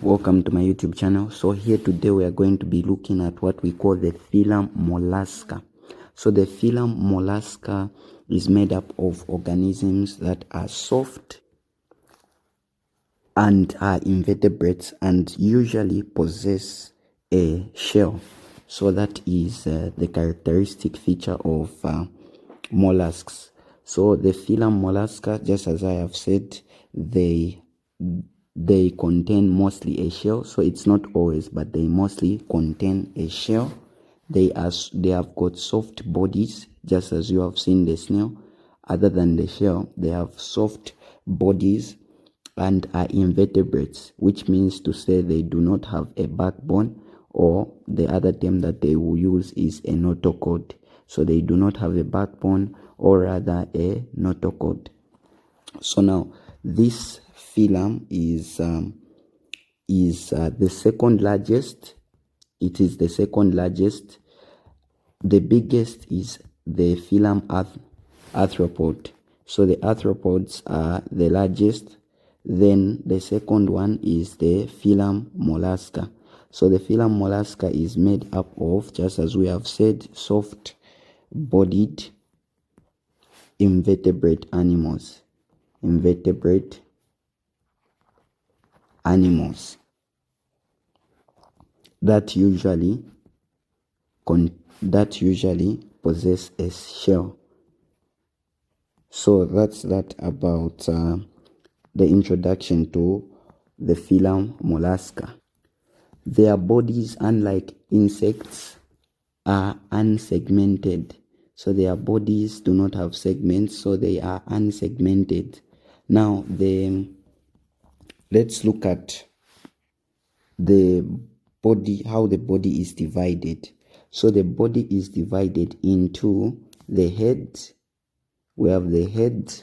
Welcome to my YouTube channel. So here today we are going to be looking at what we call the Phylum Mollusca. So the Phylum Mollusca is made up of organisms that are soft and are invertebrates and usually possess a shell. So that is the characteristic feature of mollusks. So the Phylum Mollusca, just as I have said, they contain mostly a shell. So it's not always, but they mostly contain a shell. They have got soft bodies, just as you have seen the snail. Other than the shell, they have soft bodies and are invertebrates, which means to say they do not have a backbone, or the other term that they will use is a notochord. So they do not have a backbone, or rather a notochord. So now this phylum is the second largest. It is the second largest. The biggest is the Phylum arthropod. So the arthropods are the largest. Then the second one is the Phylum Mollusca. So the Phylum Mollusca is made up of, just as we have said, soft-bodied invertebrate animals. Invertebrate animals that usually possess a shell. So that's that about the introduction to the Phylum Mollusca. Their bodies, unlike insects, are unsegmented. So their bodies do not have segments, so they are unsegmented. Now let's look at the body, how the body is divided. So the body is divided into the head. We have the head,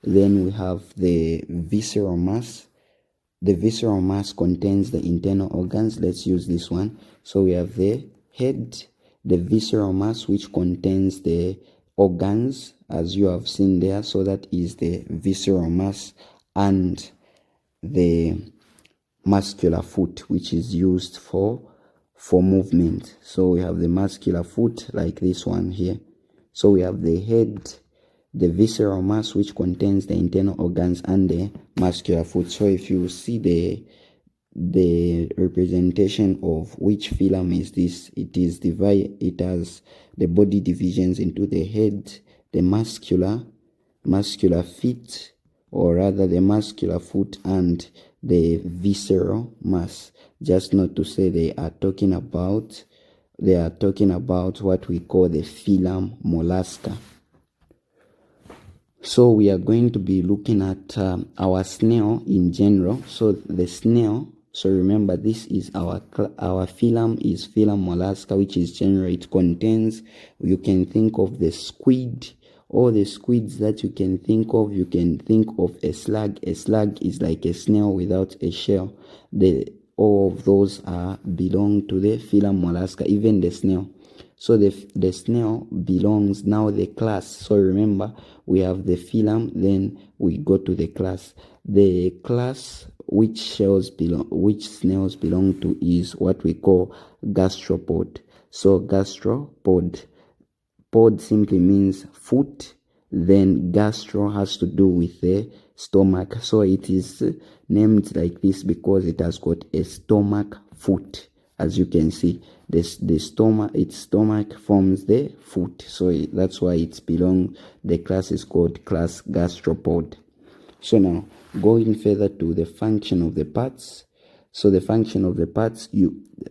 then we have the visceral mass. The visceral mass contains the internal organs. Let's use this one. So we have the head, the visceral mass, which contains the organs, as you have seen there. So that is the visceral mass, and the muscular foot, which is used for movement. So we have the muscular foot, like this one here. So we have the head, the visceral mass, which contains the internal organs, and the muscular foot. So if you see the representation of which phylum is this, it has the body divisions into the head, the muscular feet, or rather the muscular foot, and the visceral mass. Just not to say they are talking about what we call the Phylum Mollusca. So we are going to be looking at our snail in general. So the snail, so remember, this is our phylum is Phylum Mollusca, which is general. It contains, you can think of the squid, all the squids that you can think of. You can think of a slug. A slug is like a snail without a shell. All of those belong to the Phylum Mollusca, even the snail. So the snail belongs now the class. So remember, we have the phylum, then we go to the class. The class which snails belong to is what we call gastropod. So gastropod, pod simply means foot, then gastro has to do with the stomach. So it is named like this because it has got a stomach foot. As you can see, its stomach forms the foot. So that's why the class is called class gastropod. So now, going further to the function of the parts. So the function of the parts,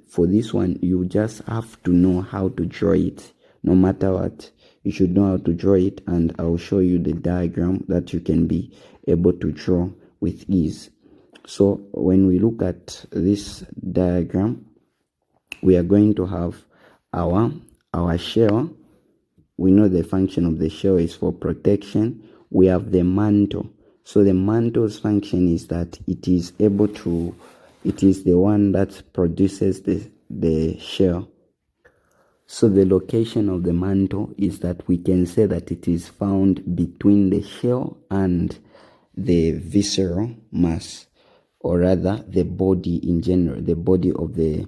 for this one, you just have to know how to draw it. No matter what, you should know how to draw it, and I'll show you the diagram that you can be able to draw with ease. So when we look at this diagram, we are going to have our shell. We know the function of the shell is for protection. We have the mantle. So the mantle's function is that it is the one that produces the shell. So the location of the mantle is that we can say that it is found between the shell and the visceral mass. or rather the body in general, the body of the,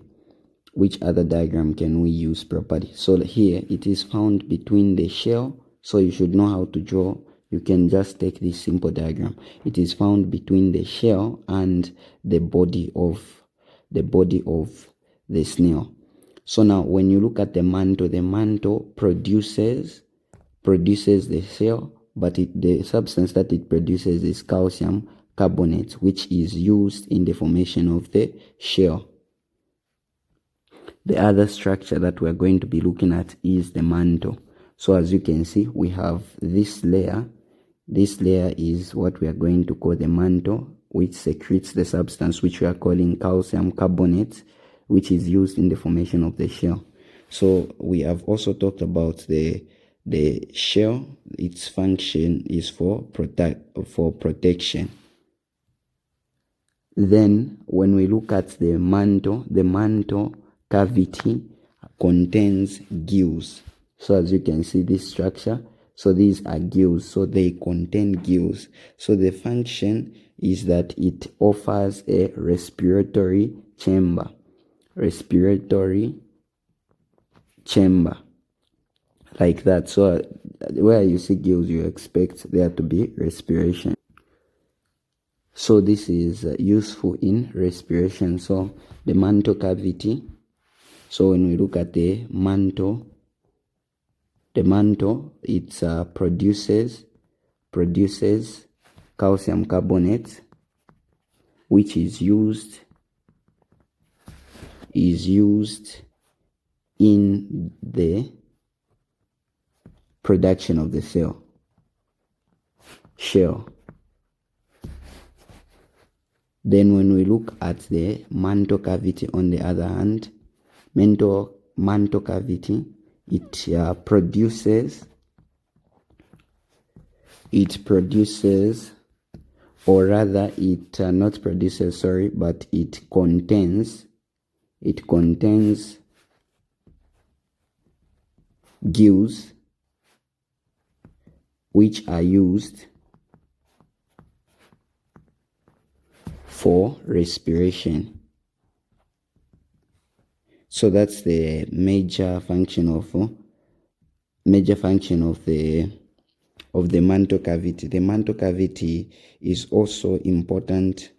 which other diagram can we use properly? So here it is found between the shell, so you should know how to draw. You can just take this simple diagram. It is found between the shell and the body of the snail. So now when you look at the mantle produces the shell, but the substance that it produces is calcium carbonate, which is used in the formation of the shell. The other structure that we're going to be looking at is the mantle. So as you can see, we have this layer. This layer is what we are going to call the mantle, which secretes the substance which we are calling calcium carbonate, which is used in the formation of the shell. So we have also talked about the shell. Its function is for protection. Then when we look at the mantle cavity contains gills. So as you can see this structure, so these are gills, so they contain gills. So the function is that it offers a respiratory chamber. Like that. So where you see gills, you expect there to be respiration. So this is useful in respiration. So the mantle cavity. So when we look at the mantle, it produces calcium carbonate, which is used in the production of the shell. Then when we look at the mantle cavity, on the other hand, mantle cavity, it produces, or rather it not produces, sorry, but it contains gills which are used for respiration. So that's the major function of the mantle cavity. The mantle cavity is also important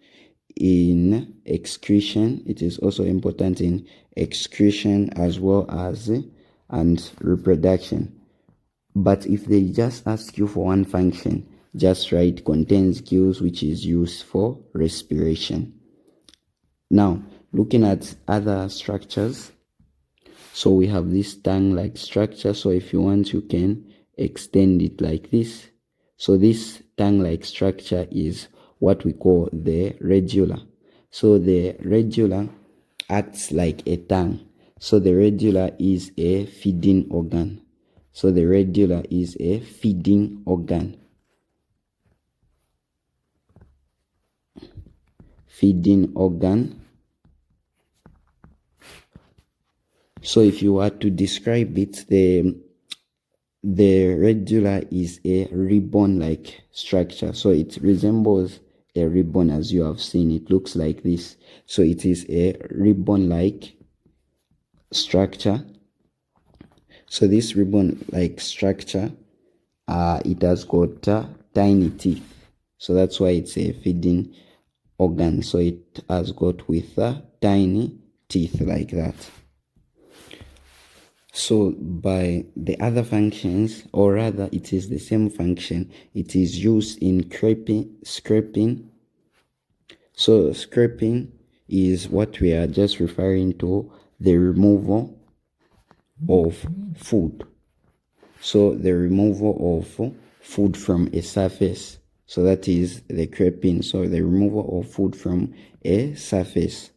in excretion. It is also important in excretion as well as and reproduction. But if they just ask you for one function, just write contains gills which is used for respiration. Now, looking at other structures, so we have this tongue-like structure. So if you want, you can extend it like this. So this tongue-like structure is what we call the radula. So the radula acts like a tongue. So the radula is a feeding organ. So the radula is a feeding organ. So if you were to describe it, the radula is a ribbon-like structure. So it resembles a ribbon, as you have seen. It looks like this. So it is a ribbon-like structure. So this ribbon-like structure, it has got tiny teeth. So that's why it's a feeding organ. So it has got with tiny teeth like that. So by the other functions, or rather it is the same function, it is used in scraping. So scraping is what we are just referring to, the removal of food. So the removal of food from a surface. So that is the scraping. So the removal of food from a surface.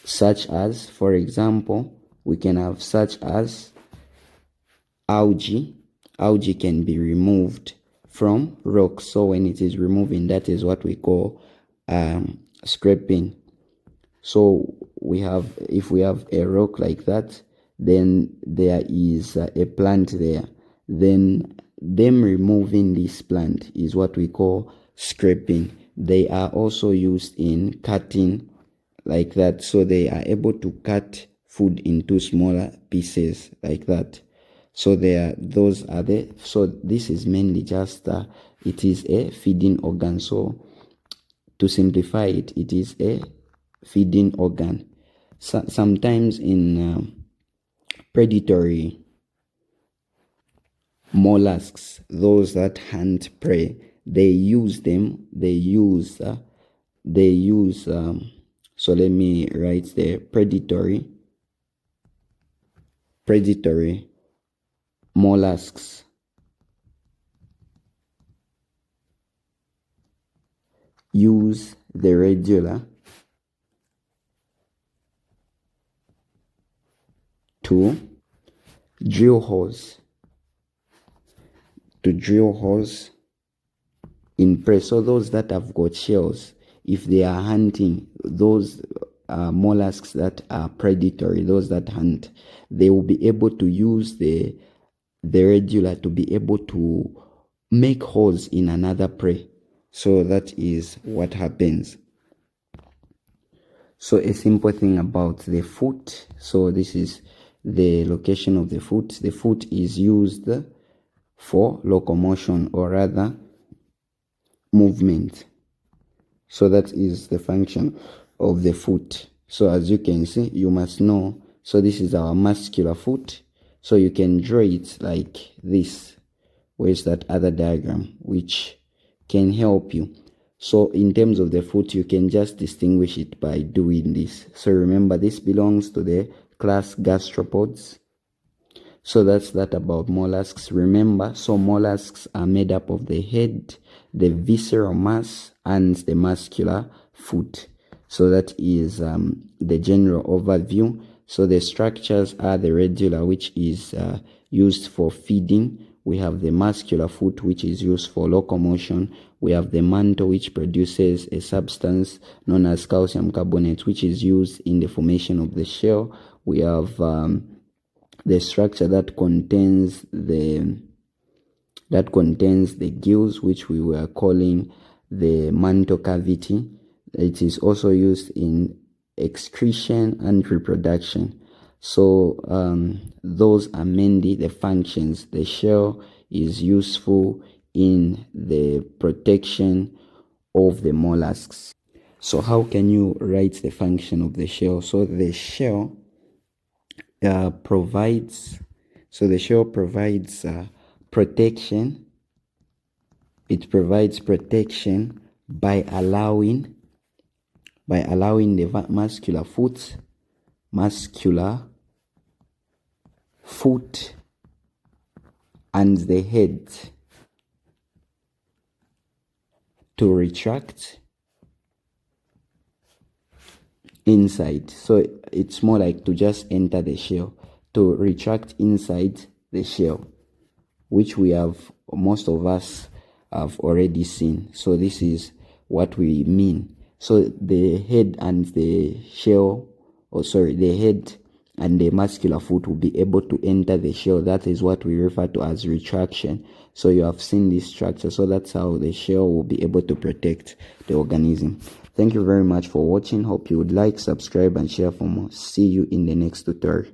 Such as, for example, we can have such as algae. Algae can be removed from rocks. So when it is removing, that is what we call scraping. So we have, if we have a rock like that, then there is a plant there. Then them removing this plant is what we call scraping. They are also used in cutting like that, so they are able to cut food into smaller pieces like that. So those are so this is mainly just it is a feeding organ. So to simplify it, it is a feeding organ. Sometimes in predatory mollusks, those that hunt prey, they use so let me write there, predatory mollusks use the radula to drill holes in prey. So those that have got shells, if they are hunting those mollusks that are predatory, those that hunt, they will be able to use the radula to be able to make holes in another prey. So that is what happens. So a simple thing about the foot. So this is the location of the foot. The foot is used for locomotion, or rather movement. So that is the function of the foot. So as you can see, you must know, so this is our muscular foot. So you can draw it like this. Where's that other diagram which can help you? So in terms of the foot, you can just distinguish it by doing this. So remember, this belongs to the class Gastropods. So that's that about mollusks. Remember, so mollusks are made up of the head, the visceral mass, and the muscular foot. So that is the general overview. So the structures are the radula, which is used for feeding. We have the muscular foot, which is used for locomotion. We have the mantle, which produces a substance known as calcium carbonate, which is used in the formation of the shell. We have the structure that contains the gills, which we were calling the mantle cavity. It is also used in excretion and reproduction. So those are mainly the functions. The shell is useful in the protection of the mollusks. So how can you write the function of the shell? So the shell provides protection. It provides protection by allowing the muscular foot and the head to retract inside. So it's more like to just enter the shell, to retract inside the shell, which most of us have already seen. So this is what we mean. So the head and the head and the muscular foot will be able to enter the shell. That is what we refer to as retraction. So you have seen this structure. So that's how the shell will be able to protect the organism. Thank you very much for watching. Hope you would like, subscribe, and share for more. See you in the next tutorial.